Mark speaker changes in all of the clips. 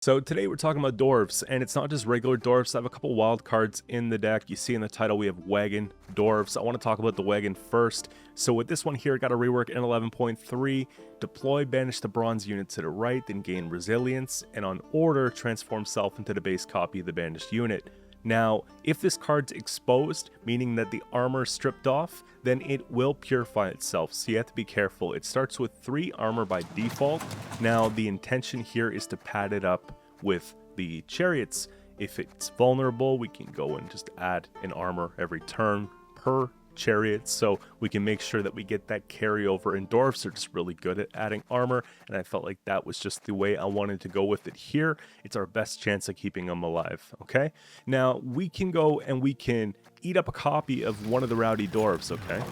Speaker 1: So today we're talking about dwarves, and it's not just regular dwarves. I have a couple wild cards in the deck. You see in the title we have Wagon dwarves. I want to talk about the Wagon first. So with this one here, got a rework in 11.3. Deploy, banish the bronze unit to the right, then gain resilience, and on order, transform self into the base copy of the banished unit. Now, if this card's exposed, meaning that the armor is stripped off, then it will purify itself, so you have to be careful. It starts with 3 armor by default. Now, the intention here is to pad it up with the chariots. If it's vulnerable, we can go and just add an armor every turn per chariot, so we can make sure that we get that carryover. And dwarves are just really good at adding armor, and I felt like that was just the way I wanted to go with it here. It's our best chance of keeping them alive. Okay, now we can go and we can eat up a copy of one of the rowdy dwarves. Okay,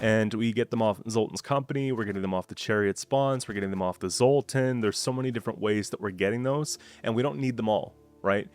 Speaker 1: and we get them off Zoltan's company, we're getting them off the chariot spawns, we're getting them off the Zoltan. There's so many different ways that we're getting those, and we don't need them all, right?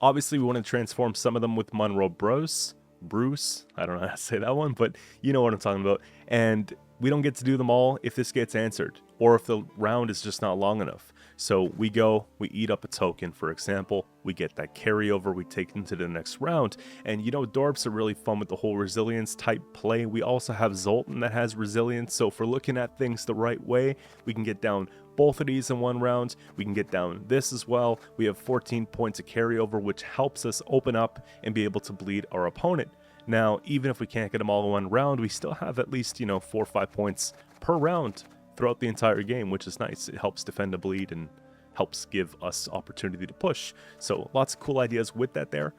Speaker 1: Obviously we want to transform some of them with Monroe Bruce, I don't know how to say that one, but you know what I'm talking about. And we don't get to do them all if this gets answered, or if the round is just not long enough. So we go, we eat up a token, for example, we get that carryover, we take into the next round. And you know, dwarves are really fun with the whole resilience type play. We also have Zoltan that has resilience, so if we're looking at things the right way, we can get down both of these in one round. We can get down this as well. We have 14 points of carryover, which helps us open up and be able to bleed our opponent. Now, even if we can't get them all in one round, we still have at least, 4 or 5 points per round throughout the entire game, which is nice. It helps defend a bleed and helps give us opportunity to push. So lots of cool ideas with that there.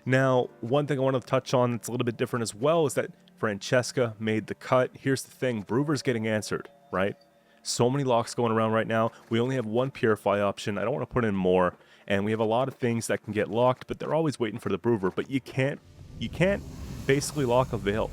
Speaker 1: Now, one thing I want to touch on that's a little bit different as well is that Francesca made the cut. Here's the thing, Brouver's getting answered, right? So many locks going around right now. We only have one purify option. I don't want to put in more, and we have a lot of things that can get locked, but they're always waiting for the Brouver. But you can't basically lock a veil.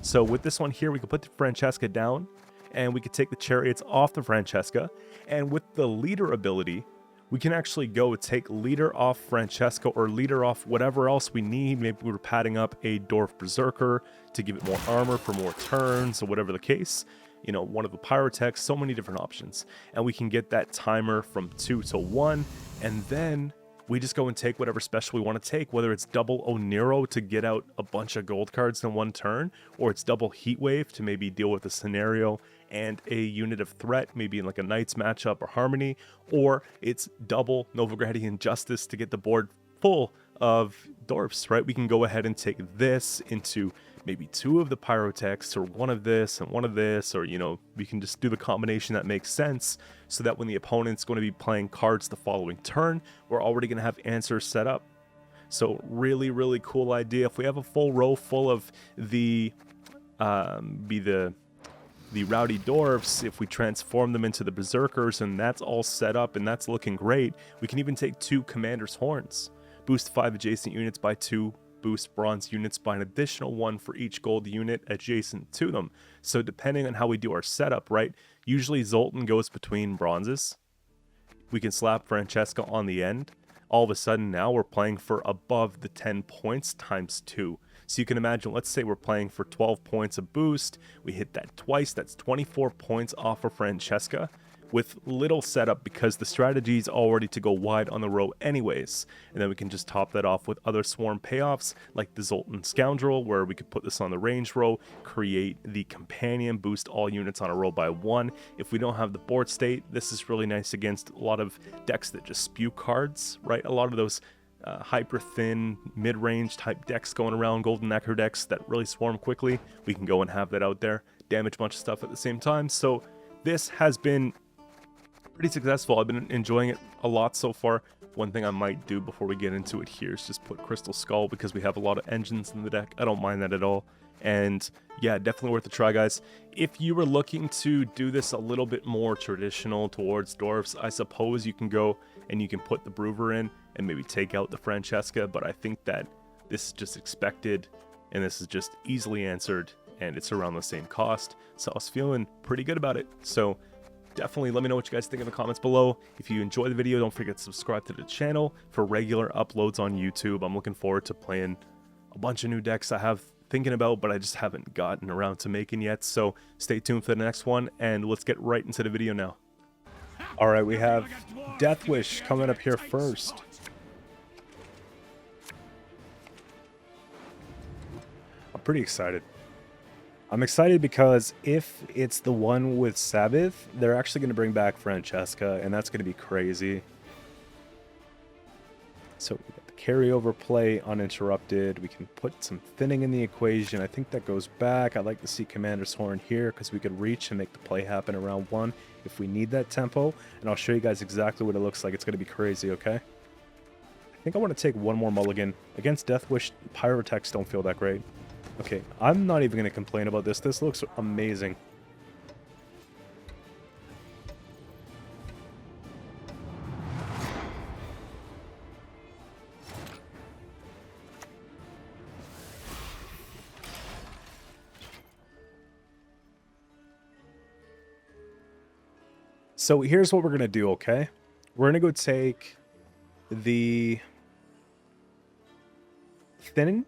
Speaker 1: So with this one here, we can put the Francesca down, and we could take the chariots off the Francesca, and with the leader ability, we can actually go take leader off Francesca or leader off whatever else we need. Maybe we're padding up a Dwarf Berserker to give it more armor for more turns or whatever the case. One of the Pyrotechs, so many different options. And we can get that timer from 2 to 1, and then we just go and take whatever special we want to take, whether it's double Oniro to get out a bunch of gold cards in one turn, or it's double Heatwave to maybe deal with a scenario and a unit of threat, maybe in like a Knights matchup or Harmony, or it's double Novigradian Justice to get the board full of dwarfs, right? We can go ahead and take this into maybe 2 of the Pyrotechs, or 1 of this and 1 of this, or we can just do the combination that makes sense, so that when the opponent's going to be playing cards the following turn, we're already going to have answers set up. So really, really cool idea. If we have a full row full of the rowdy dwarves, if we transform them into the berserkers and that's all set up and that's looking great, we can even take 2 commander's horns, boost 5 adjacent units by 2, boost bronze units by an additional 1 for each gold unit adjacent to them. So depending on how we do our setup, right, usually Zoltan goes between bronzes. We can slap Francesca on the end. All of a sudden now we're playing for above the 10 points times 2. So you can imagine, let's say we're playing for 12 points of boost. We hit that twice. That's 24 points off of Francesca with little setup, because the strategy is already to go wide on the row anyways. And then we can just top that off with other swarm payoffs like the Zoltan Scoundrel, where we could put this on the range row, create the companion, boost all units on a row by 1. If we don't have the board state, this is really nice against a lot of decks that just spew cards, right? A lot of those hyper thin mid-range type decks going around, golden nectar decks that really swarm quickly. We can go and have that out there, damage a bunch of stuff at the same time. So this has been pretty successful. I've been enjoying it a lot so far. One thing I might do before we get into it here is just put Crystal Skull, because we have a lot of engines in the deck. I don't mind that at all. And yeah, definitely worth a try, guys. If you were looking to do this a little bit more traditional towards dwarves, I suppose you can go and you can put the Brouver in and maybe take out the Francesca, but I think that this is just expected and this is just easily answered, and it's around the same cost. So I was feeling pretty good about it. So definitely let me know what you guys think in the comments below. If you enjoyed the video, don't forget to subscribe to the channel for regular uploads on YouTube. I'm looking forward to playing a bunch of new decks I have thinking about, but I just haven't gotten around to making yet. So stay tuned for the next one, and let's get right into the video now. All right, we have Death Wish coming up here first. I'm pretty excited. I'm excited because if it's the one with Sabbath, they're actually going to bring back Francesca, and that's going to be crazy. So we got the carryover play uninterrupted. We can put some thinning in the equation. I think that goes back. I'd like to see Commander's Horn here because we could reach and make the play happen in round 1 if we need that tempo. And I'll show you guys exactly what it looks like. It's going to be crazy, okay? I think I want to take one more mulligan. Against Death Wish, Pyrotechs don't feel that great. Okay, I'm not even going to complain about this. This looks amazing. So here's what we're going to do, okay? We're going to go take the thinning,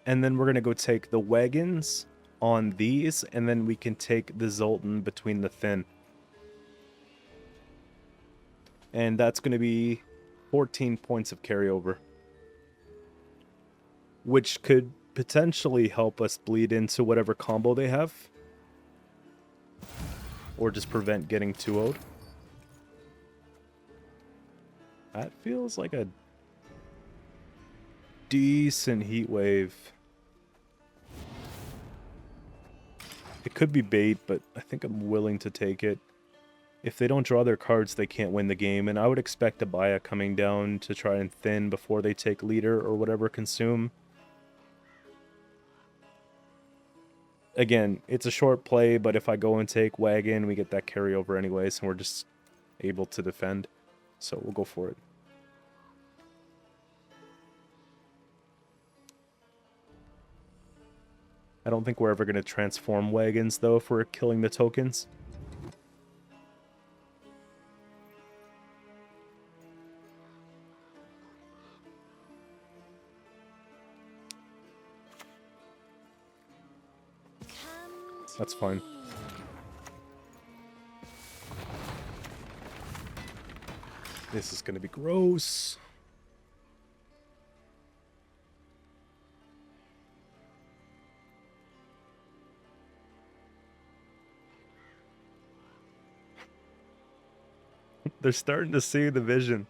Speaker 1: and then we're going to go take the wagons on these, and then we can take the Zoltan between the thin. And that's going to be 14 points of carryover, which could potentially help us bleed into whatever combo they have, or just prevent getting 2-0'd. That feels like a decent heat wave. It could be bait, but I think I'm willing to take it. If they don't draw their cards, they can't win the game, and I would expect Abaya coming down to try and thin before they take leader or whatever consume. Again, it's a short play, but if I go and take Wagon, we get that carryover anyways, and we're just able to defend. So we'll go for it. I don't think we're ever going to transform Wagons, though, if we're killing the tokens. That's fine. This is going to be gross. They're starting to see the vision.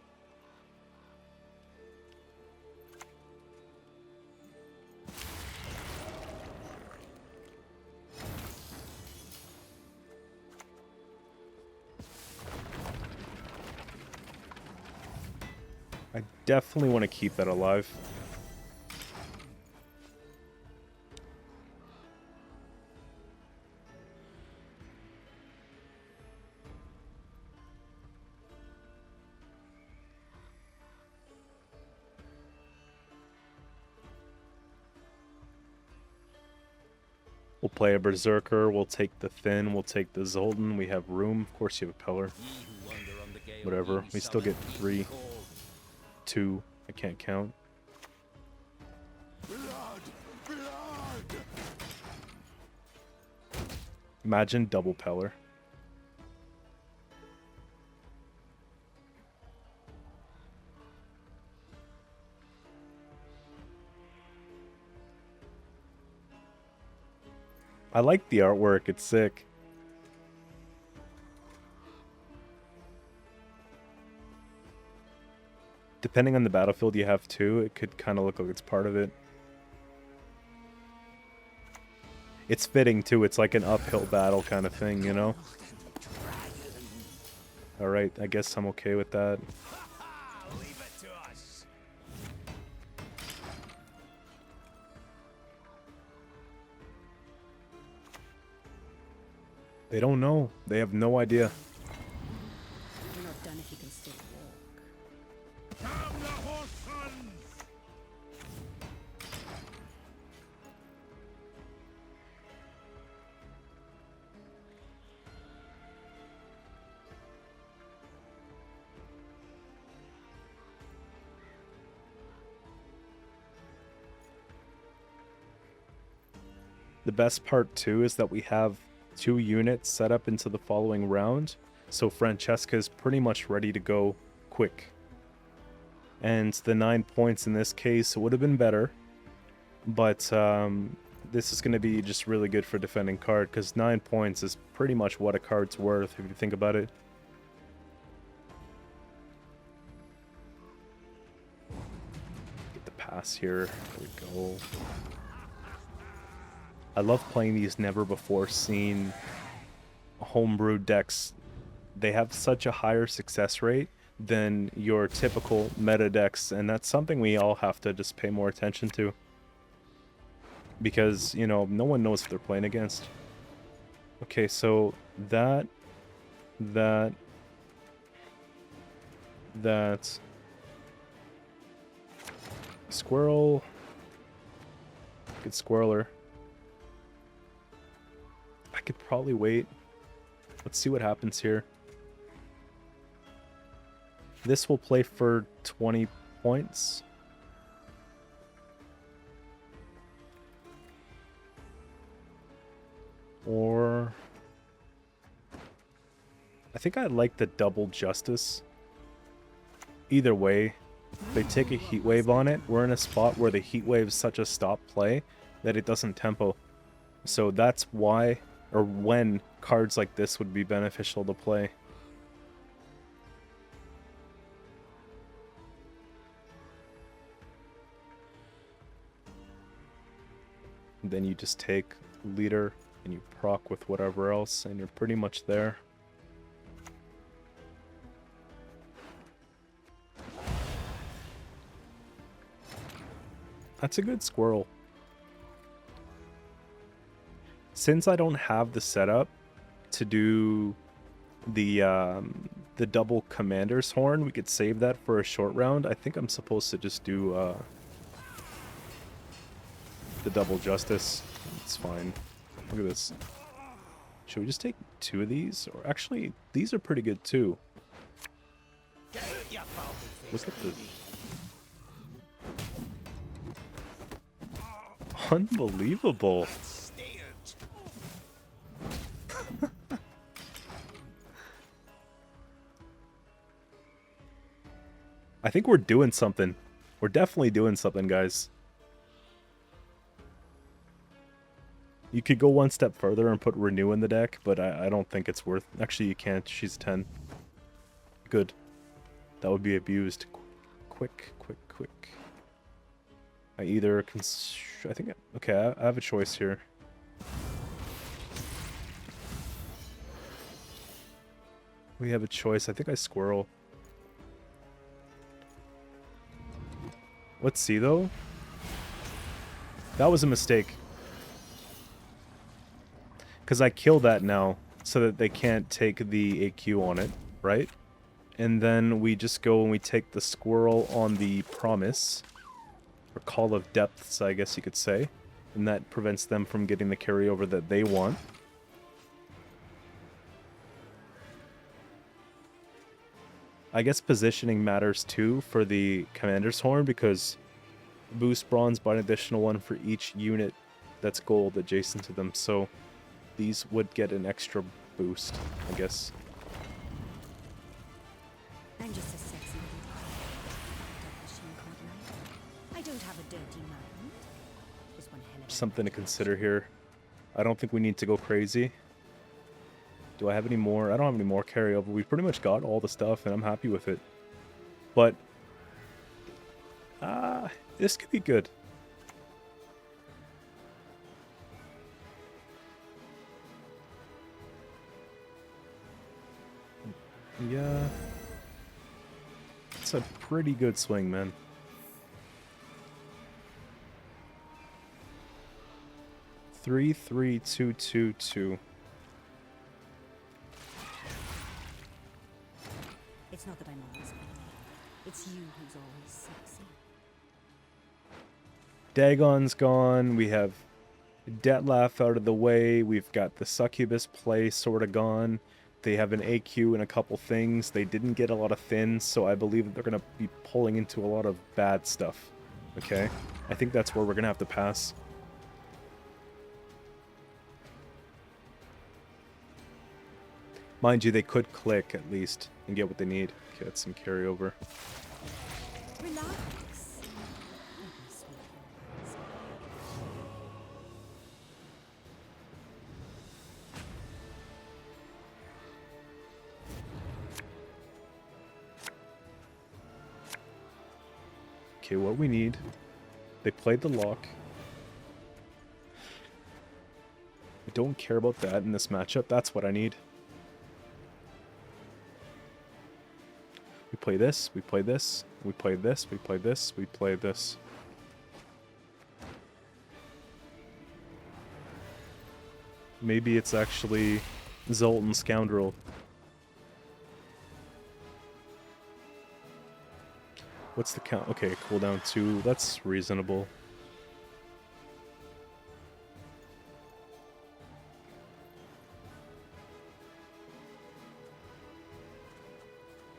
Speaker 1: I definitely want to keep that alive. We'll play a Berserker, we'll take the Thin, we'll take the Zoltan, we have room. Of course you have a Peller. Whatever, we still get 3, 2, I can't count. Imagine double Peller. I like the artwork, it's sick. Depending on the battlefield you have too, it could kind of look like it's part of it. It's fitting too, it's like an uphill battle kind of thing, you know? Alright, I guess I'm okay with that. They don't know. They have no idea.
Speaker 2: You're not done if you can still walk.
Speaker 3: Come the horse sons!
Speaker 1: The best part too is that we have 2 units set up into the following round. So Francesca is pretty much ready to go quick. And the 9 points in this case would have been better. But this is going to be just really good for defending card, because 9 points is pretty much what a card's worth if you think about it. Get the pass here. There we go. I love playing these never-before-seen homebrewed decks. They have such a higher success rate than your typical meta decks, and that's something we all have to just pay more attention to. Because, you know, no one knows what they're playing against. Okay, so that... Squirrel... Good squirreler. I could probably wait. Let's see what happens here. This will play for 20 points. Or... I think I like the double justice. Either way, if they take a heat wave on it, we're in a spot where the heat wave is such a stop play that it doesn't tempo. So that's why, or when, cards like this would be beneficial to play. And then you just take leader and you proc with whatever else, and you're pretty much there. That's a good squirrel. Since I don't have the setup to do the double commander's horn, we could save that for a short round. I think I'm supposed to just do the double justice. It's fine. Look at this. Should we just take 2 of these? Or actually, these are pretty good too. Look at the... Unbelievable. I think we're doing something. We're definitely doing something, guys. You could go one step further and put Renew in the deck, but I don't think it's worth... Actually, you can't. She's 10. Good. That would be abused. Quick. I either can... I think... Okay, I have a choice here. We have a choice. I think I squirrel. Let's see, though. That was a mistake. Because I kill that now, so that they can't take the AQ on it, right? And then we just go and we take the squirrel on the promise. Or Call of Depths, I guess you could say. And that prevents them from getting the carryover that they want. I guess positioning matters too for the Commander's Horn, because boost bronze by an additional 1 for each unit that's gold adjacent to them. So these would get an extra boost, I guess.
Speaker 2: I'm just a sexy little machine called life. I don't have a dirty mind. Just one hell of a
Speaker 1: Something to consider here. I don't think we need to go crazy. Do I have any more? I don't have any more carryover. We pretty much got all the stuff, and I'm happy with it. But this could be good. Yeah. It's a pretty good swing, man. Three, 3, 2, 2, 2.
Speaker 2: It's not that I'm always funny. It's you who's always sexy.
Speaker 1: Dagon's gone. We have Detlef out of the way. We've got the Succubus play sort of gone. They have an AQ and a couple things. They didn't get a lot of thins, so I believe that they're going to be pulling into a lot of bad stuff. Okay? I think that's where we're going to have to pass. Mind you, they could click at least and get what they need. Okay, that's some carryover.
Speaker 2: Relax.
Speaker 1: Okay, what we need. They played the lock. I don't care about that in this matchup. That's what I need. We play this, we play this, we play this, we play this, we play this. Maybe it's actually Zoltan Scoundrel. What's the count? Okay, cooldown 2. That's reasonable.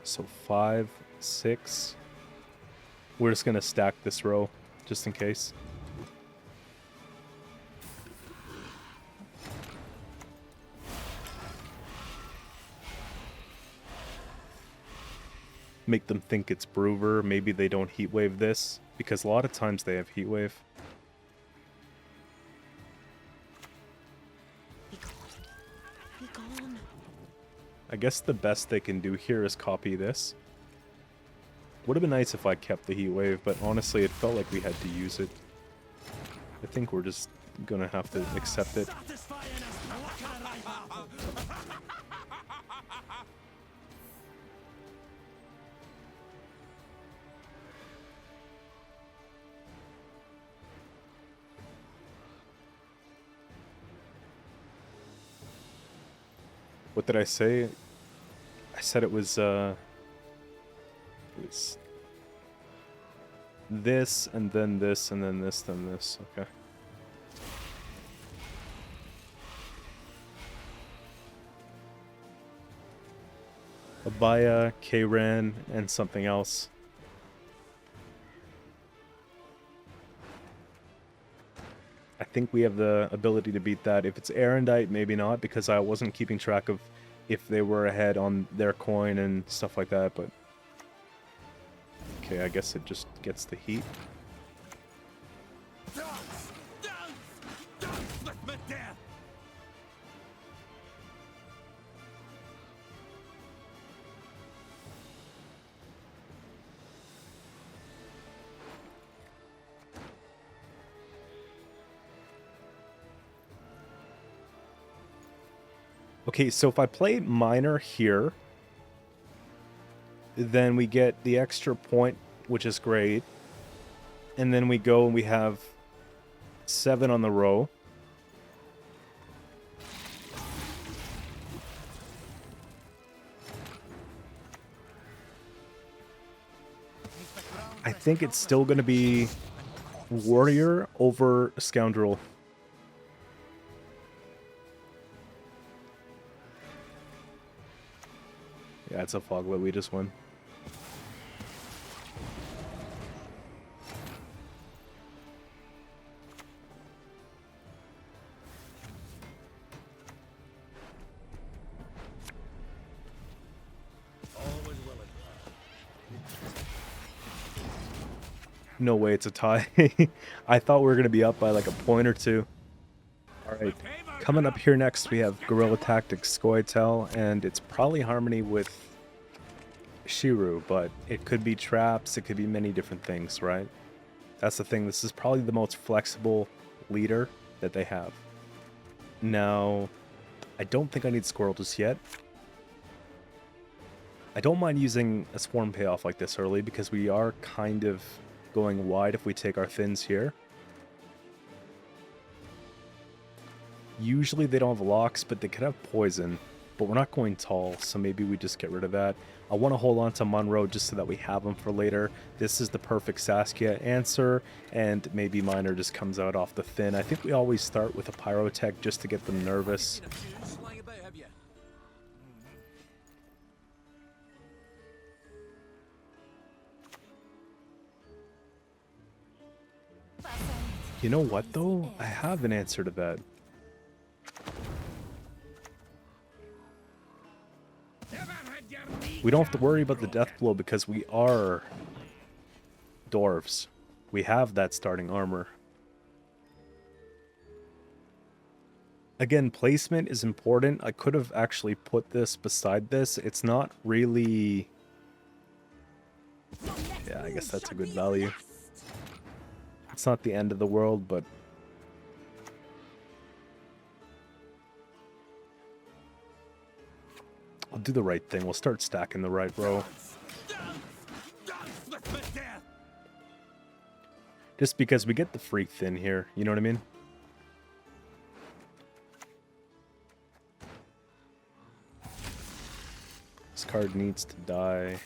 Speaker 1: So 5, 6. We're just gonna stack this row, just in case. Make them think it's Brouver. Maybe they don't heatwave this, because a lot of times they have heatwave.
Speaker 2: Be gone. Be gone.
Speaker 1: I guess the best they can do here is copy this. Would have been nice if I kept the heatwave, but honestly it felt like we had to use it. I think we're just gonna have to accept it. What did I say? I said it was this, and then this, and then this, then this. Okay. Abaya, K-Ran, and something else. I think we have the ability to beat that. If it's Erendite, maybe not, because I wasn't keeping track of if they were ahead on their coin and stuff like that, but... Okay, I guess it just gets the heat. Okay, so if I play Miner here, then we get the extra point, which is great. And then we go and we have 7 on the row. I think it's still going to be Warrior over Scoundrel. Yeah, it's a Foglet. We just won. No way it's a tie. I thought we were going to be up by like a point or two. Alright, coming up here next we have Guerilla Tactics Scoia'tael, and it's probably Harmony with Shiru, but it could be traps, it could be many different things, right? That's the thing, this is probably the most flexible leader that they have. Now, I don't think I need Squirrel just yet. I don't mind using a Swarm payoff like this early, because we are kind of going wide if we take our thins here. Usually they don't have locks, but they could have poison. But we're not going tall, so maybe we just get rid of that. I want to hold on to Monroe just so that we have him for later. This is the perfect Saskia answer, and maybe Miner just comes out off the thin. I think we always start with a Pyrotech just to get them nervous. You know what, though? I have an answer to that. We don't have to worry about the death blow because we are dwarves. We have that starting armor. Again, placement is important. I could have actually put this beside this. It's not really... Yeah, I guess that's a good value. It's not the end of the world, but... I'll do the right thing. We'll start stacking the right row. Just because we get the free thin here, you know what I mean? This card needs to die.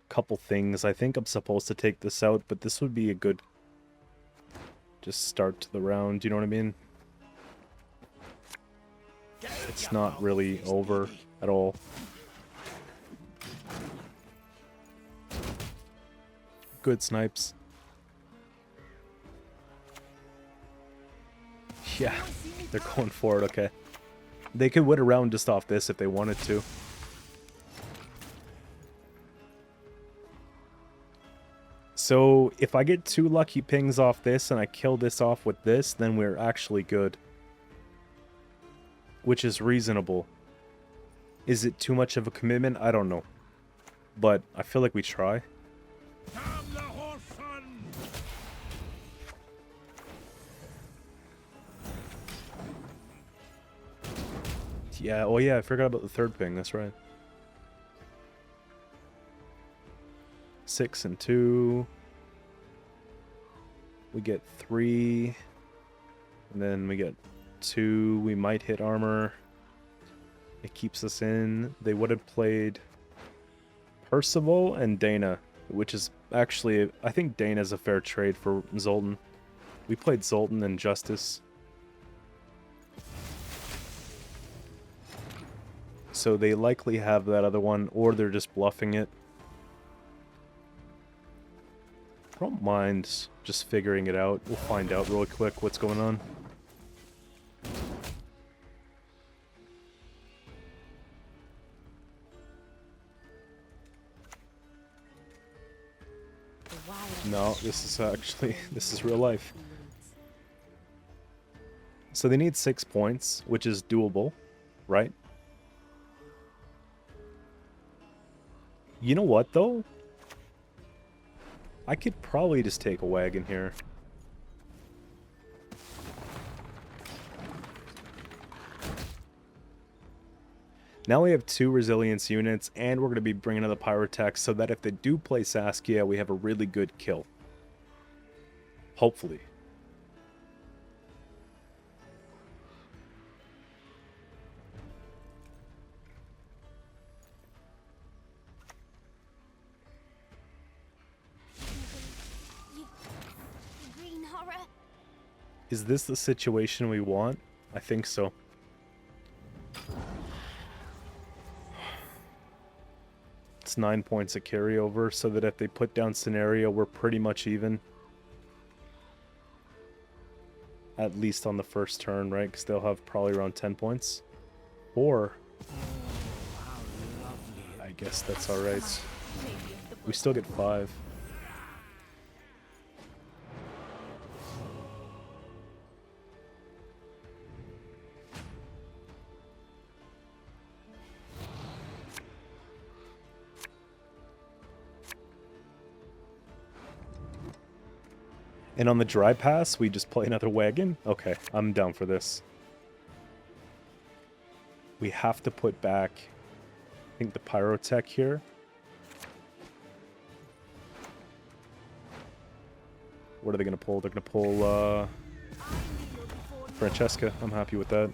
Speaker 1: Couple things. I think I'm supposed to take this out, but this would be a good just start to the round, you know what I mean? It's not really over at all. Good snipes. Yeah, they're going for it, okay. They could win a round just off this if they wanted to. So, if I get 2 lucky pings off this and I kill this off with this, then we're actually good. Which is reasonable. Is it too much of a commitment? I don't know. But I feel like we try. Yeah, oh yeah, I forgot about the third ping, that's right. 6 and 2. We get 3. And then we get 2. We might hit armor. It keeps us in. They would have played Percival and Dana, which is actually, I think Dana's a fair trade for Zoltan. We played Zoltan and Justice. So they likely have that other one, or they're just bluffing it. I don't mind just figuring it out. We'll find out really quick what's going on. No, this is actually, this is real life. So they need 6 points, which is doable, right? You know what, though? I could probably just take a wagon here. Now we have 2 resilience units, and we're going to be bringing in the pyrotech so that if they do play Saskia, we have a really good kill. Hopefully. Is this the situation we want? I think so. It's 9 points of carryover, so that if they put down scenario, we're pretty much even. At least on the first turn, right? Because they'll have probably around 10 points. Or... I guess that's alright. We still get 5. And on the dry pass, we just play another wagon? Okay, I'm down for this. We have to put back, I think, the pyrotech here. What are they going to pull? They're going to pull Francesca. I'm happy with that.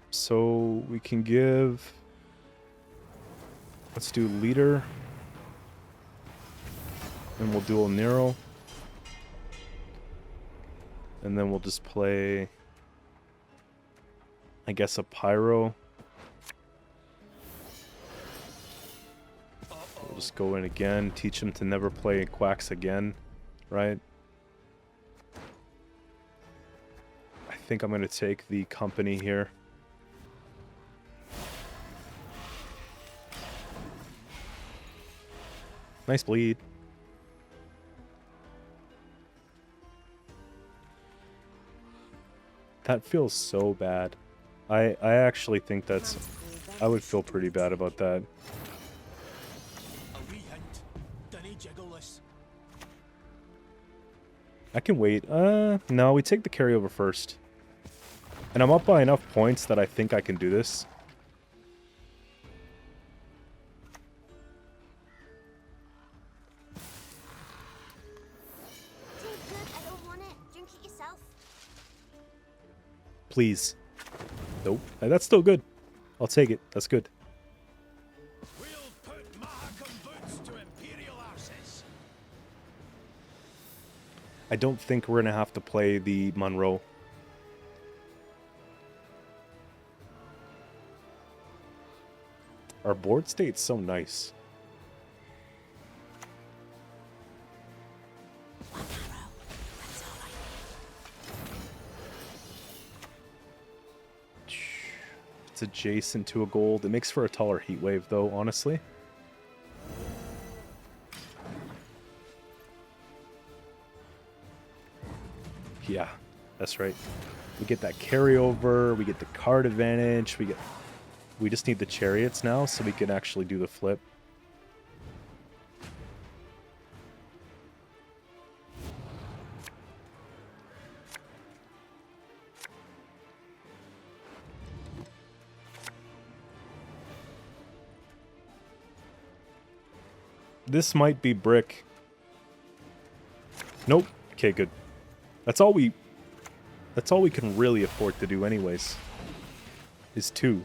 Speaker 1: So we can give, let's do leader, and we'll dual Nero, and then we'll just play, I guess, a pyro. Just go in again, teach him to never play quacks again, right? I think I'm going to take the company here. Nice bleed. That feels so bad. I actually think that's... I would feel pretty bad about that. I can wait. No, we take the carryover first. And I'm up by enough points that I think I can do this. Please. Nope. That's still good. I'll take it. That's good.
Speaker 3: We'll put Mahakam boots to Imperial arses.
Speaker 1: I don't think we're going to have to play the Monroe. Our board state's so nice. It's adjacent to a gold. It makes for a taller heat wave, though, honestly. Yeah, that's right. We get that carryover. We get the card advantage. We just need the chariots now, so we can actually do the flip. This might be brick. Nope. Okay, good. That's all we can really afford to do anyways. Is 2.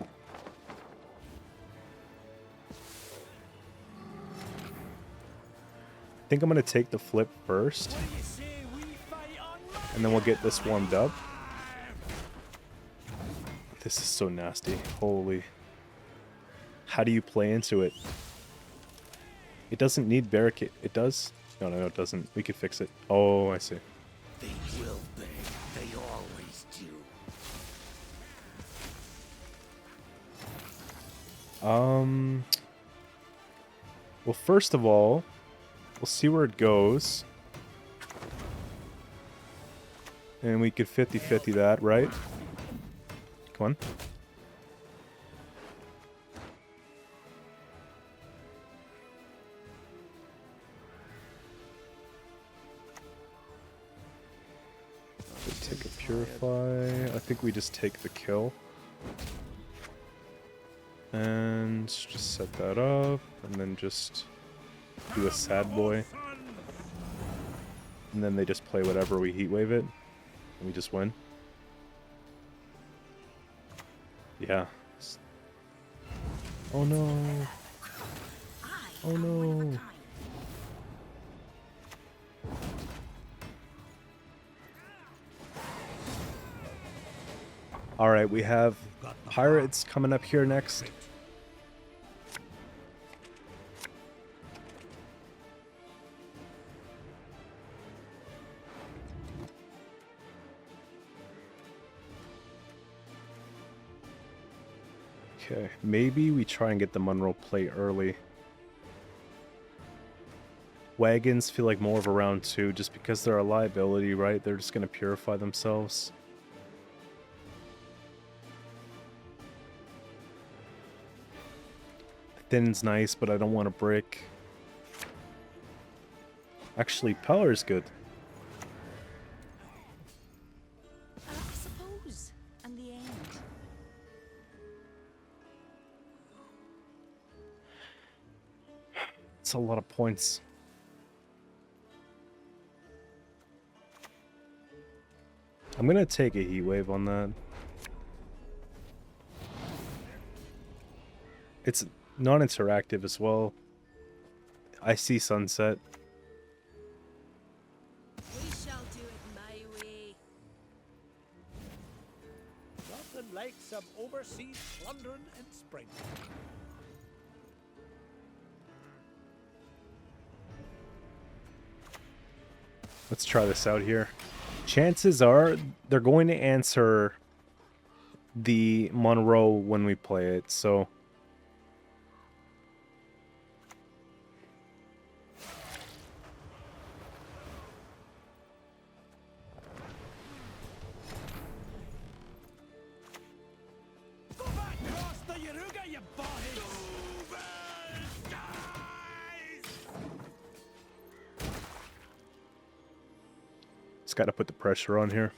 Speaker 1: I think I'm going to take the flip first. And then we'll get this warmed up. This is so nasty. Holy. How do you play into it? It doesn't need barricade. It does? No, it doesn't. We could fix it. Oh, I see.
Speaker 3: They will be. They always do.
Speaker 1: Well, first of all, we'll see where it goes. And we could 50-50 that, right? Come on. Take a purify. I think we just take the kill. And just set that up. And then just do a sad boy. And then they just play whatever, we heat wave it. And we just win. Yeah. Oh no. Oh no. Alright, we have pirates coming up here next. Okay, maybe we try and get the Monroe play early. Wagons feel like more of a round 2 just because they're a liability, right? They're just going to purify themselves. Thin's nice, but I don't want to break. Actually, Peller's good.
Speaker 2: I suppose. And the end.
Speaker 1: It's a lot of points. I'm gonna take a heat wave on that. It's non-interactive as well. I see sunset.
Speaker 2: We shall do it my way.
Speaker 3: Nothing plundering and spring.
Speaker 1: Let's try this out here. Chances are they're going to answer the Monroe when we play it, so...
Speaker 3: Go back across the Yaruga, you boys!
Speaker 1: Just got to put the pressure on here.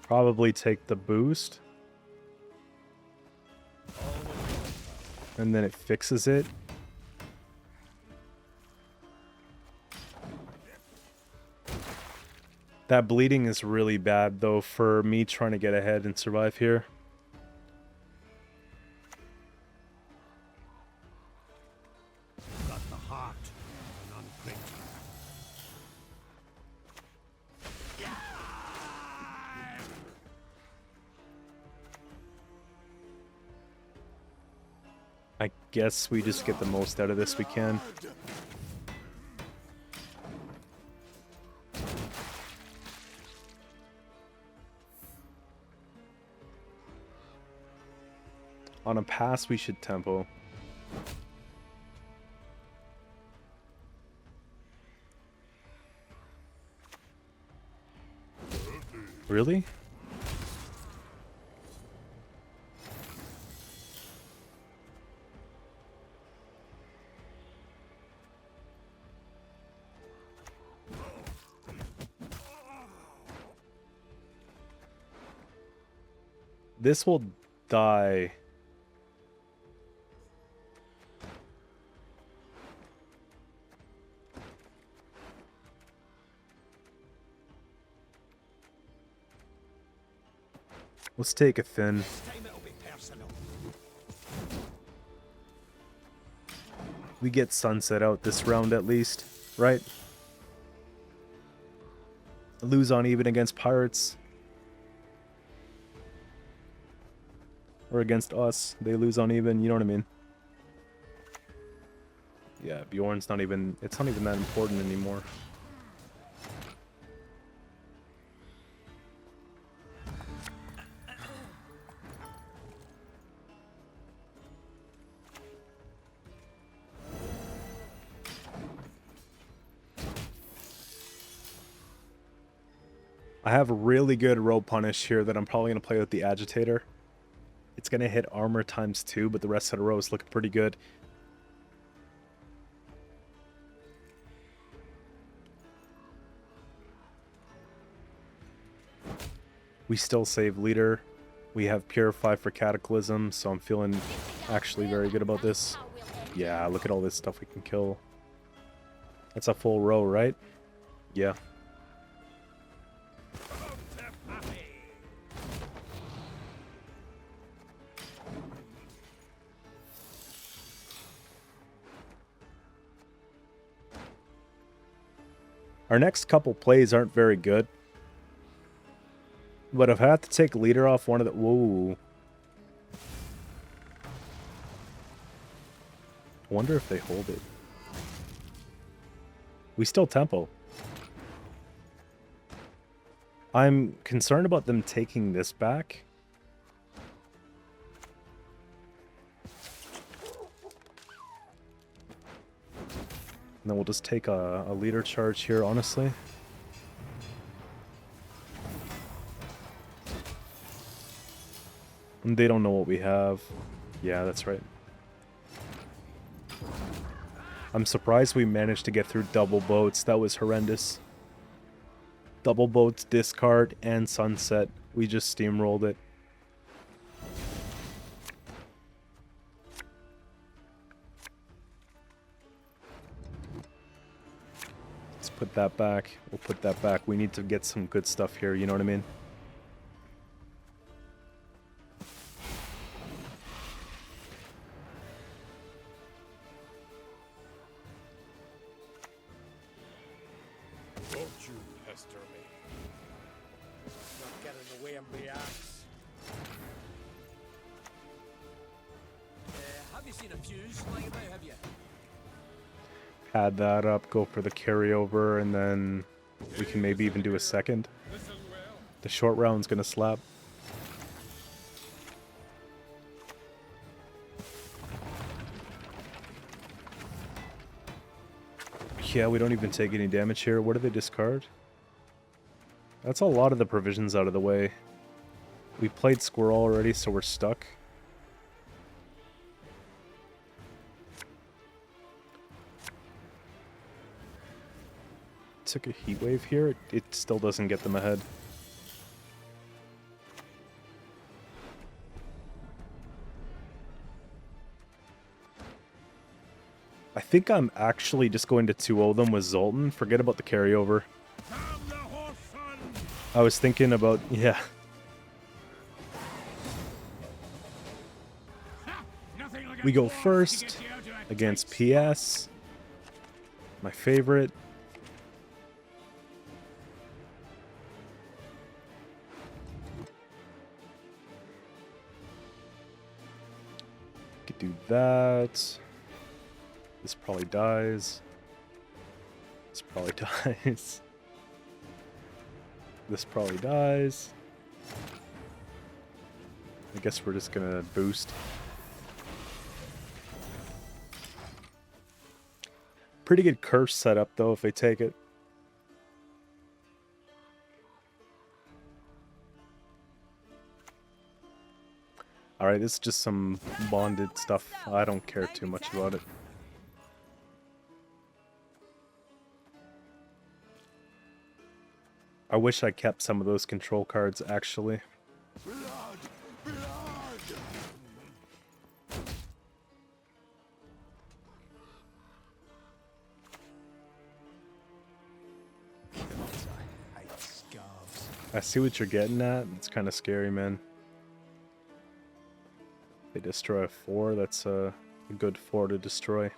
Speaker 1: Probably take the boost. And then it fixes it. That bleeding is really bad, though, for me trying to get ahead and survive here.
Speaker 3: Got the heart of an unprinter.
Speaker 1: I guess we just get the most out of this we can. On a pass, we should tempo. Really? This will die. Let's take a thin.
Speaker 3: This time it'll be personal.
Speaker 1: We get sunset out this round at least, right? Lose on even against pirates. Or against us. They lose on even, you know what I mean? Yeah, Bjorn's not even... It's not even that important anymore. I have a really good row punish here that I'm probably going to play with the Agitator. It's going to hit armor ×2, but the rest of the row is looking pretty good. We still save leader. We have Purify for Cataclysm, so I'm feeling actually very good about this. Yeah, look at all this stuff we can kill. That's a full row, right? Yeah. Our next couple plays aren't very good. But if I have to take leader off one of the... Whoa. I wonder if they hold it. We still tempo. I'm concerned about them taking this back. And then we'll just take a leader charge here, honestly. And they don't know what we have. Yeah, that's right. I'm surprised we managed to get through double boats. That was horrendous. Double boats, discard, and sunset. We just steamrolled it. Put that back. We'll put that back. We need to get some good stuff here, you know what I mean?
Speaker 3: Don't you pester me. Not get in the way of my axe. Have you seen a fuse lying about, have you?
Speaker 1: Add that up, go for the carryover, and then we can maybe even do a second.
Speaker 3: Listen well.
Speaker 1: The short round's gonna slap. Yeah, we don't even take any damage here. What do they discard? That's a lot of the provisions out of the way. We played Squirrel already, so we're stuck. Took a heat wave here. It still doesn't get them ahead. I think I'm actually just going to 2-0 them with Zoltan. Forget about the carryover.
Speaker 3: Damn the horse, son!
Speaker 1: I was thinking about, yeah.
Speaker 3: Ha! Nothing like a
Speaker 1: We go
Speaker 3: dwarf to
Speaker 1: first
Speaker 3: get you out of a
Speaker 1: against
Speaker 3: tight
Speaker 1: PS. My favorite. Could do that. This probably dies. This probably dies. This probably dies. I guess we're just gonna boost. Pretty good curse setup though if they take it. Alright, this is just some bonded stuff. I don't care too much about it. I wish I kept some of those control cards, actually.
Speaker 3: blood! Blood! I hate scarves.
Speaker 1: I see what you're getting at. It's kind of scary, man. They destroy a 4. That's a good 4 to destroy.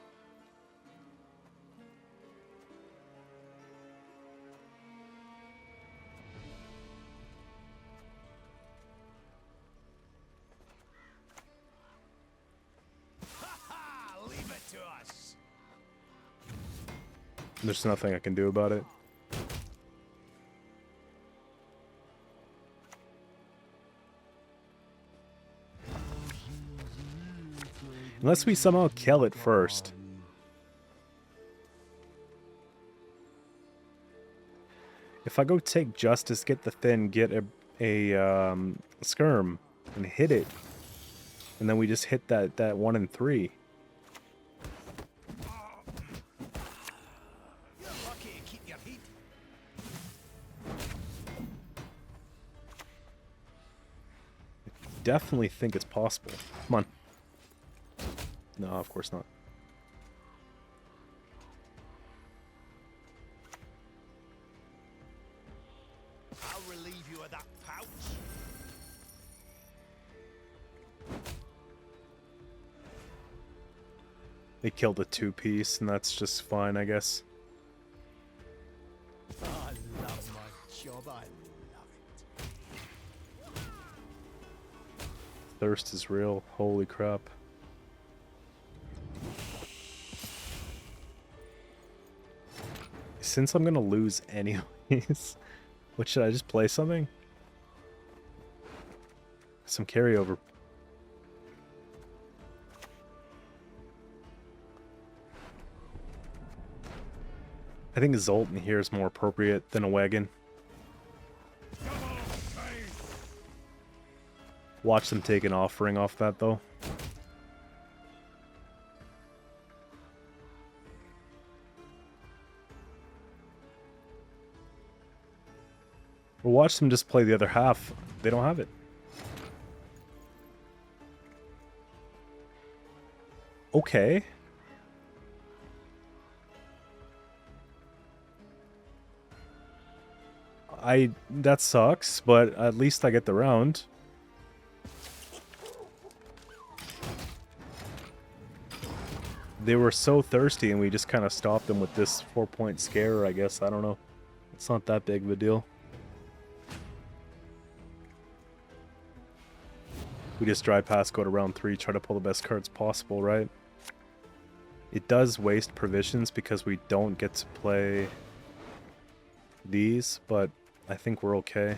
Speaker 3: Ha! Leave it to us.
Speaker 1: There's nothing I can do about it. Unless we somehow kill it first. If I go take Justice, get the Thin, get a Skirm, and hit it, and then we just hit that 1 and 3.
Speaker 3: You're lucky to keep your heat.
Speaker 1: Definitely think it's possible. Come on. No, of course not.
Speaker 3: I'll relieve you of that pouch.
Speaker 1: They killed a 2-piece, and that's just fine, I guess.
Speaker 3: I love my job. I love it.
Speaker 1: Thirst is real. Holy crap. Since I'm gonna lose anyways, what should I just play something? Some carryover. I think Zoltan here is more appropriate than a Wagon. Watch them take an offering off that though. Or watch them just play the other half. They don't have it. Okay. That sucks, but at least I get the round. They were so thirsty and we just kind of stopped them with this 4-point scare, I guess. I don't know. It's not that big of a deal. We just drive past, go to round 3, try to pull the best cards possible, right? It does waste provisions because we don't get to play these, but I think we're okay.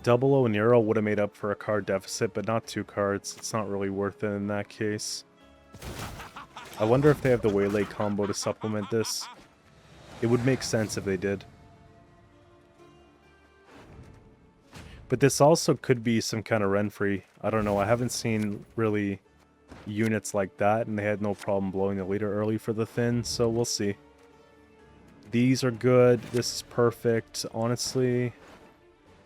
Speaker 1: Double O Nero would have made up for a card deficit, but not 2 cards. It's not really worth it in that case. I wonder if they have the Waylay combo to supplement this. It would make sense if they did. But this also could be some kind of Renfree. I don't know. I haven't seen really units like that, and they had no problem blowing the leader early for the thin, so we'll see. These are good. This is perfect. Honestly,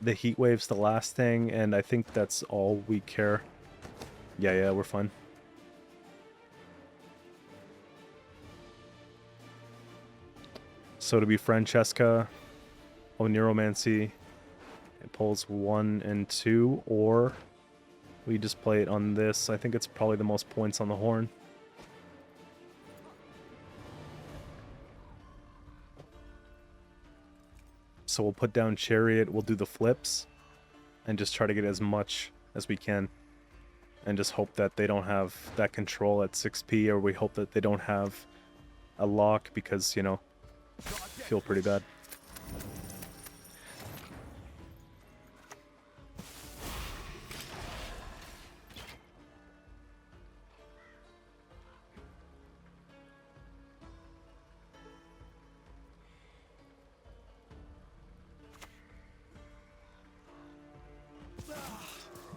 Speaker 1: the heat wave's the last thing, and I think that's all we care. Yeah, we're fine. So to be Francesca, Oniromancy, it pulls 1 and 2, or we just play it on this. I think it's probably the most points on the horn. So we'll put down Chariot, we'll do the flips, and just try to get as much as we can. And just hope that they don't have that control at 6p, or we hope that they don't have a lock, because, you know, I feel pretty bad.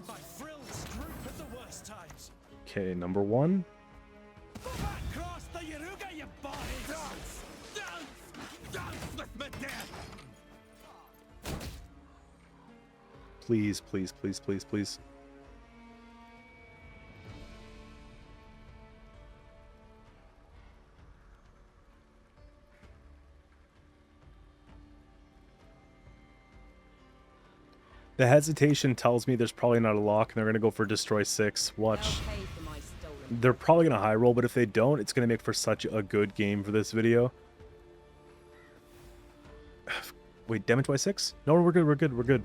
Speaker 3: My frills droop at the worst times.
Speaker 1: Okay, number 1.
Speaker 3: Go back across the Yaruga, you body! Dance! Dance! Dance with me, death!
Speaker 1: Please, please, please, please, please. The hesitation tells me there's probably not a lock, and they're going to go for Destroy 6. Watch. They're probably going to high roll, but if they don't, it's going to make for such a good game for this video. Wait, damage by 6? No, we're good, we're good, we're good.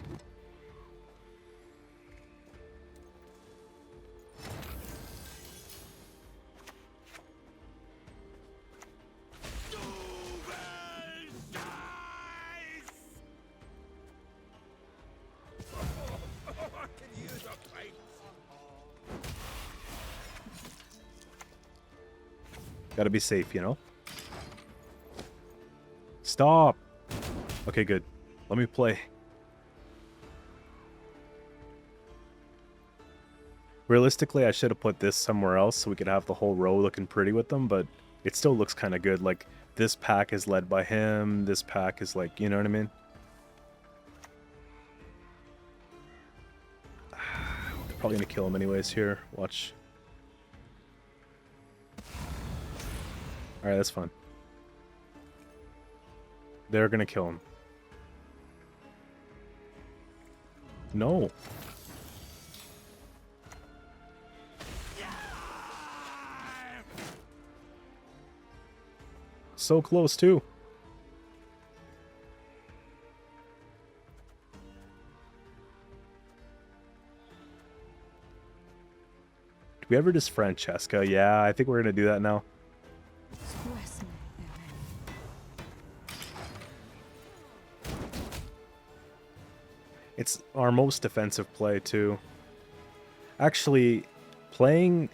Speaker 1: Gotta be safe, you know? Stop! Okay, good. Let me play. Realistically, I should have put this somewhere else so we could have the whole row looking pretty with them, but it still looks kind of good. Like, this pack is led by him, this pack is like, you know what I mean? They're probably gonna kill him anyways here. Watch. Alright, that's fine. They're gonna kill him. No. So close, too. Do we ever just Francesca? Yeah, I think we're gonna do that now. It's our most defensive play, too. Actually, playing...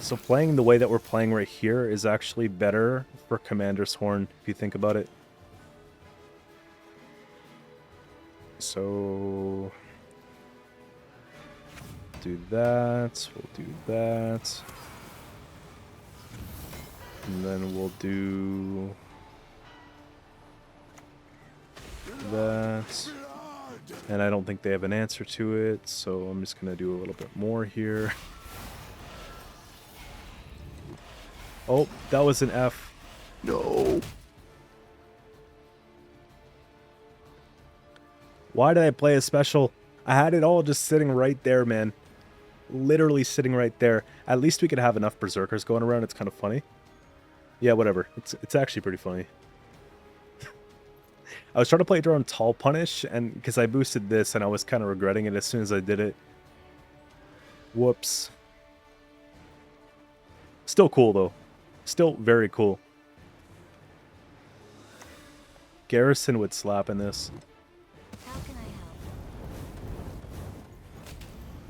Speaker 1: So playing the way that we're playing right here is actually better for Commander's Horn, if you think about it. So... do that, we'll do that. And then we'll do... that. And I don't think they have an answer to it, so I'm just going to do a little bit more here. Oh, that was an F. No. Why did I play a special? I had it all just sitting right there, man. Literally sitting right there. At least we could have enough berserkers going around. It's kind of funny. Yeah, whatever. It's actually pretty funny. I was trying to play it around Tall Punish, and because I boosted this, and I was kind of regretting it as soon as I did it. Whoops. Still cool, though. Still very cool. Garrison would slap in this.
Speaker 2: How can I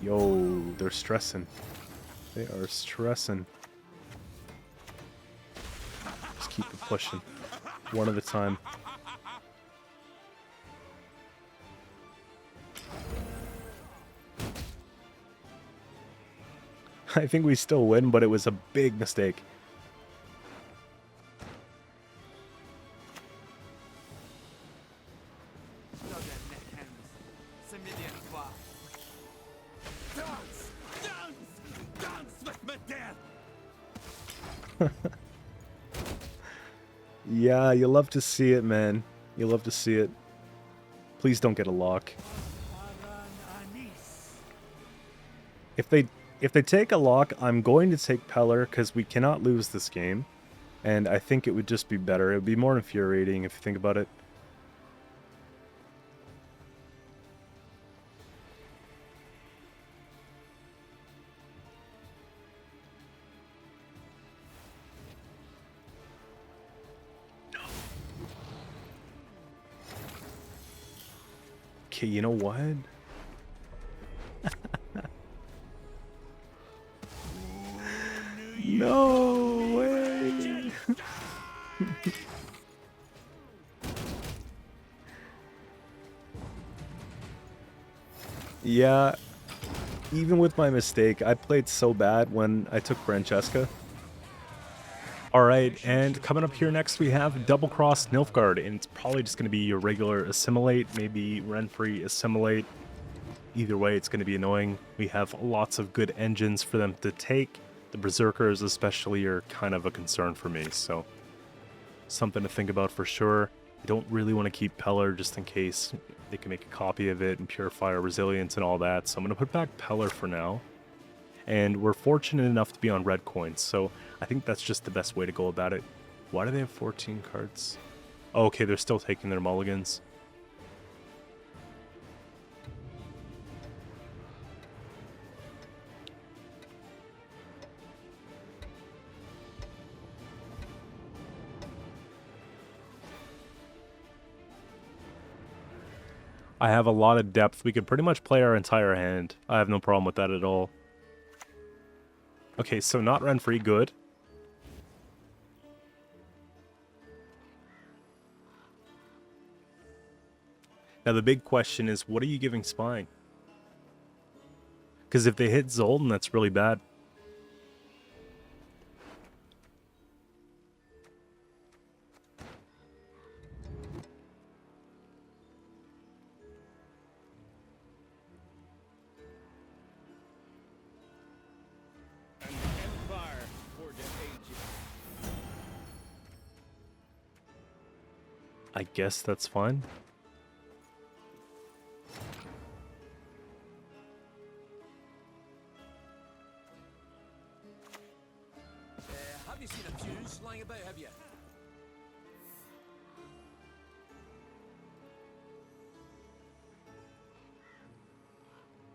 Speaker 2: help?
Speaker 1: Yo, they're stressing. They are stressing. Just keep it pushing. One at a time. I think we still win, but it was a big mistake.
Speaker 3: Dance! Dance! Dance with me, death!
Speaker 1: Yeah, you love to see it, man. You love to see it. Please don't get a lock. If they take a lock, I'm going to take Peller because we cannot lose this game. And I think it would just be better. It would be more infuriating if you think about it. Okay, you know what? No way! Yeah, even with my mistake, I played so bad when I took Francesca. Alright, and coming up here next we have Double Cross Nilfgaard, and it's probably just going to be your regular Assimilate, maybe Renfrey Assimilate. Either way, it's going to be annoying. We have lots of good engines for them to take. The Berserkers especially are kind of a concern for me, so something to think about for sure. I don't really want to keep Peller just in case they can make a copy of it and purify our resilience and all that, so I'm going to put back Peller for now. And we're fortunate enough to be on red coins, so I think that's just the best way to go about it. Why do they have 14 cards? Oh, okay, they're still taking their mulligans. I have a lot of depth. We could pretty much play our entire hand. I have no problem with that at all. Okay, so not Renfrey, good. Now the big question is, what are you giving Spine? Because if they hit Zoltan, that's really bad. I guess that's fine.
Speaker 3: Have you seen a fuse lying about, have you?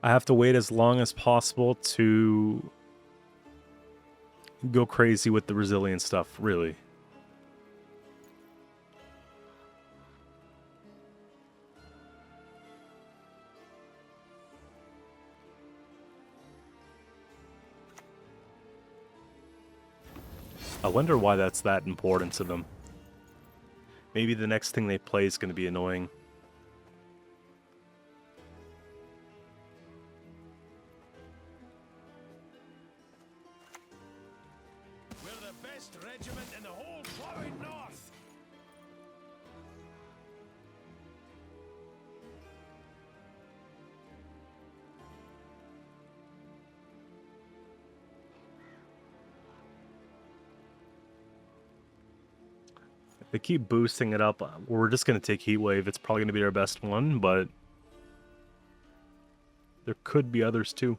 Speaker 1: I have to wait as long as possible to go crazy with the resilient stuff, really. I wonder why that's that important to them. Maybe the next thing they play is going to be annoying.
Speaker 3: We're the best regiment in the whole plowing north.
Speaker 1: They keep boosting it up. We're just going to take Heat Wave. It's probably going to be our best one, but there could be others too.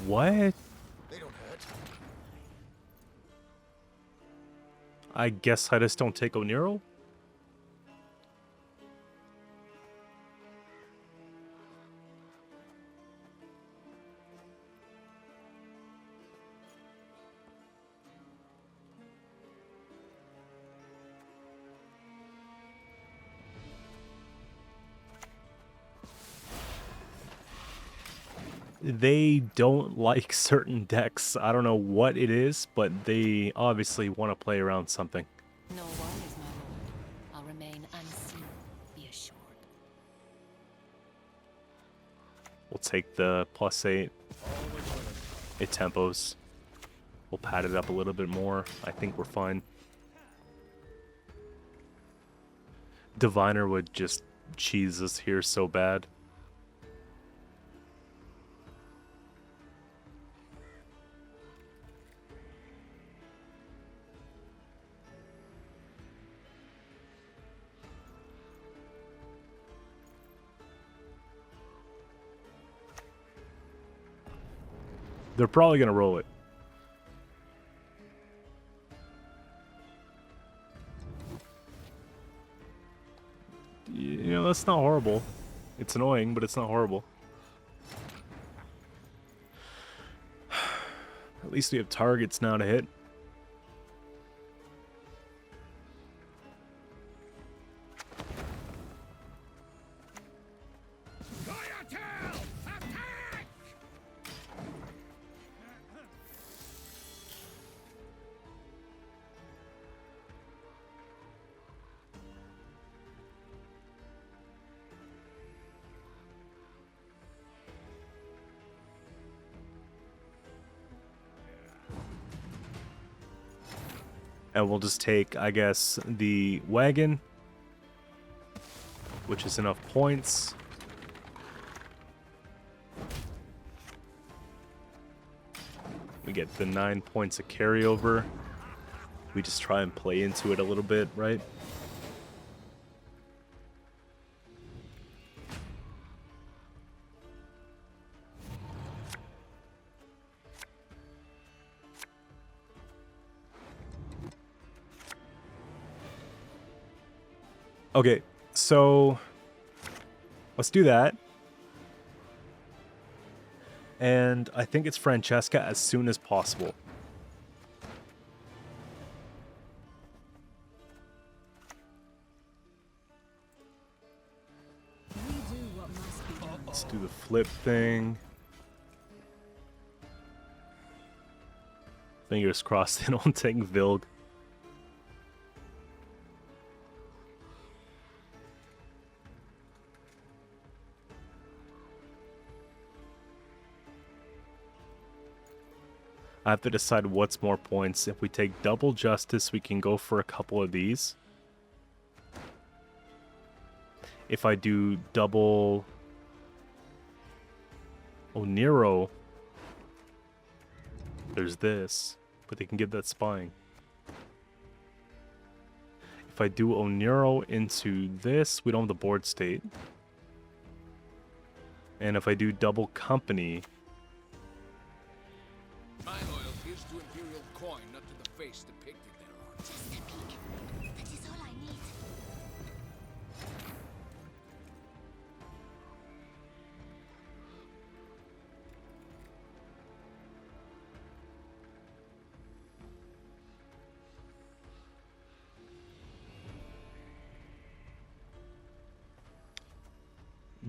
Speaker 1: What?
Speaker 3: They don't hurt.
Speaker 1: I guess I just don't take Oniro? They don't like certain decks. I don't know what it is, but they obviously want to play around something.
Speaker 2: No worries, my lord. I'll remain unseen, be assured.
Speaker 1: We'll take the +8. It tempos. We'll pad it up a little bit more. I think we're fine. Diviner would just cheese us here so bad. They're probably going to roll it. You know, that's not horrible. It's annoying, but it's not horrible. At least we have targets now to hit.
Speaker 3: Scoia'tael! Attack!
Speaker 1: And we'll just take, I guess, the Wagon, which is enough points. We get the 9 points of carryover. We just try and play into it a little bit, right? Okay, so let's do that. And I think it's Francesca as soon as possible.
Speaker 2: We do what must be done.
Speaker 1: Let's do the flip thing. Fingers crossed they don't take Vilg. I have to decide what's more points. If we take double justice, we can go for a couple of these. If I do double Oniro, there's this, but they can get that spying. If I do Oniro into this, we don't have the board state. And if I do double company,
Speaker 3: My loyalty is to Imperial coin, not to the face depicted thereon.
Speaker 2: Just a peek. That is all I need.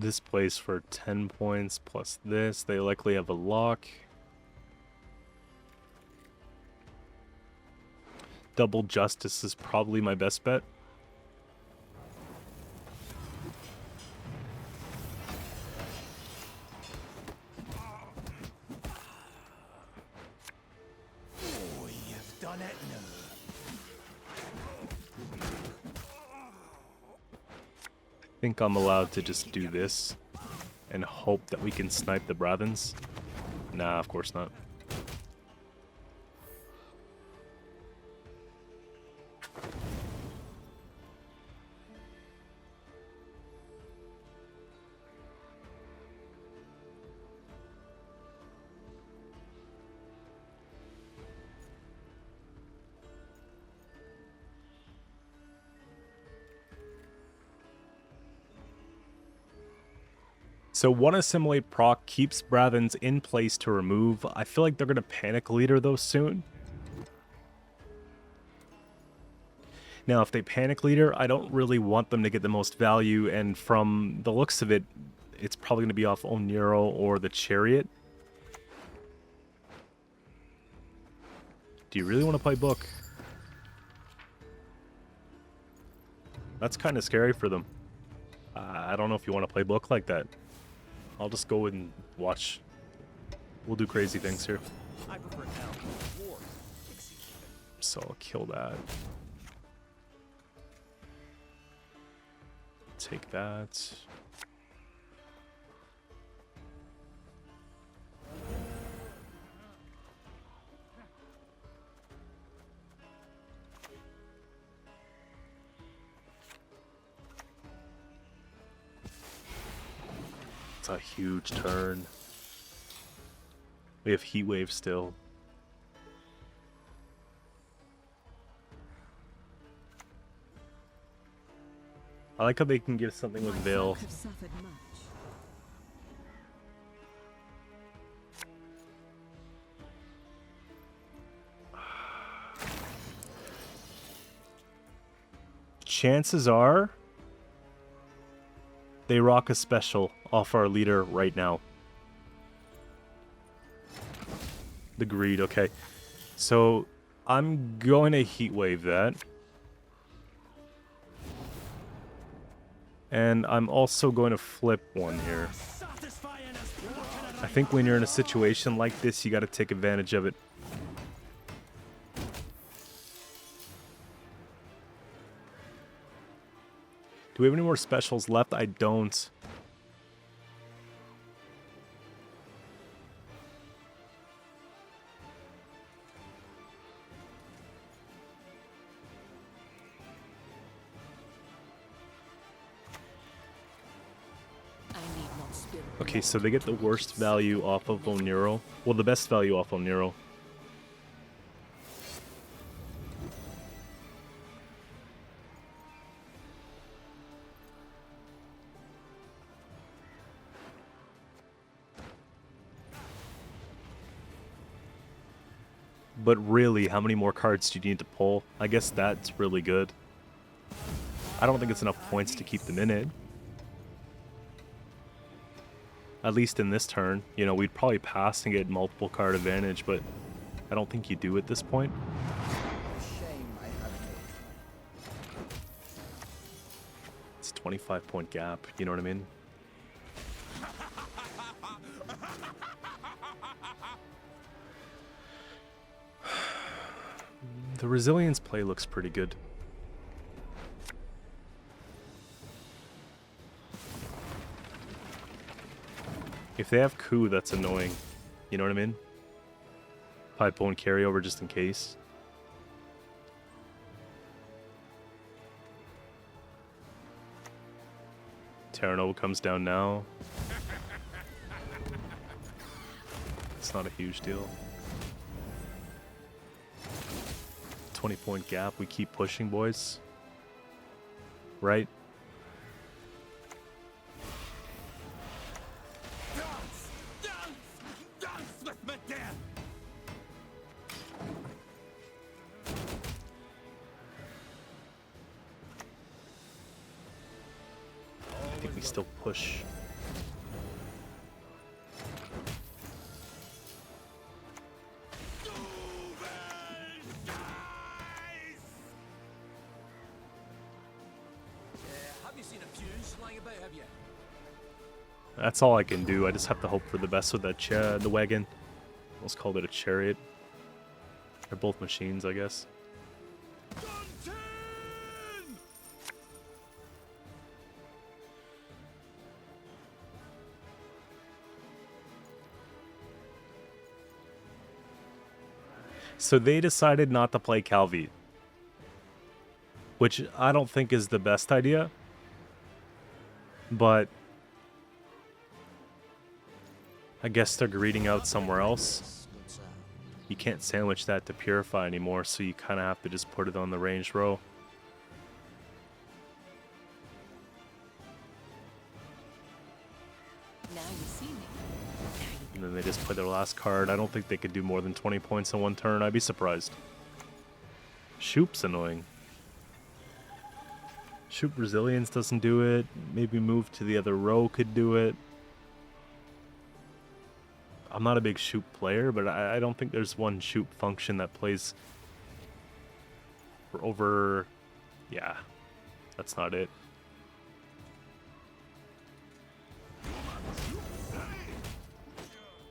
Speaker 1: this plays for 10 points plus this. They likely have a lock. Double justice is probably my best bet.
Speaker 3: on it now.
Speaker 1: I think I'm allowed to just do this and hope that we can snipe the Bravens. Nah, of course not. So one assimilate proc keeps Bravens in place to remove. I feel like they're going to panic leader though soon. Now if they panic leader, I don't really want them to get the most value, and from the looks of it, it's probably going to be off Oniro or the Chariot. Do you really want to play Book? That's kind of scary for them. I don't know if you want to play Book like that. I'll just go and watch. We'll do crazy things here.
Speaker 3: I prefer now. War.
Speaker 1: So I'll kill that. Take that. It's a huge turn. We have Heat Wave still. I like how they can give something with Veil.
Speaker 2: Have suffered much.
Speaker 1: Chances are they rock a special off our leader right now. The Greed, okay. So I'm going to Heat Wave that. And I'm also going to flip one here. I think when you're in a situation like this, you got to take advantage of it. Do we have any more specials left? I don't. Okay, so they get the worst value off of Oniro. Well, the best value off Oniro. But really, how many more cards do you need to pull? I guess that's really good. I don't think it's enough points to keep them in it. At least in this turn. You know, we'd probably pass and get multiple card advantage, but I don't think you do at this point. It's a 25-point gap, you know what I mean? The Resilience play looks pretty good. If they have coup, that's annoying. You know what I mean? Pipe won't carry over just in case. Terranova comes down now. It's not a huge deal. 20-point gap. We keep pushing, boys. Right? I think we still push. That's all I can do. I just have to hope for the best with that the wagon. Let's call it a chariot. They're both machines, I guess. So they decided not to play Calvi, which I don't think is the best idea, but I guess they're greeting out somewhere else. You can't sandwich that to Purify anymore, so you kind of have to just put it on the ranged row.
Speaker 2: Now you see me.
Speaker 1: And then they just play their last card. I don't think they could do more than 20 points in one turn. I'd be surprised. Shoop's annoying. Shoop Resilience doesn't do it. Maybe move to the other row could do it. I'm not a big Shoop player, but I don't think there's one Shoop function that plays for over... Yeah, that's not it.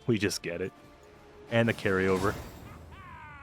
Speaker 1: We just get it. And the carryover.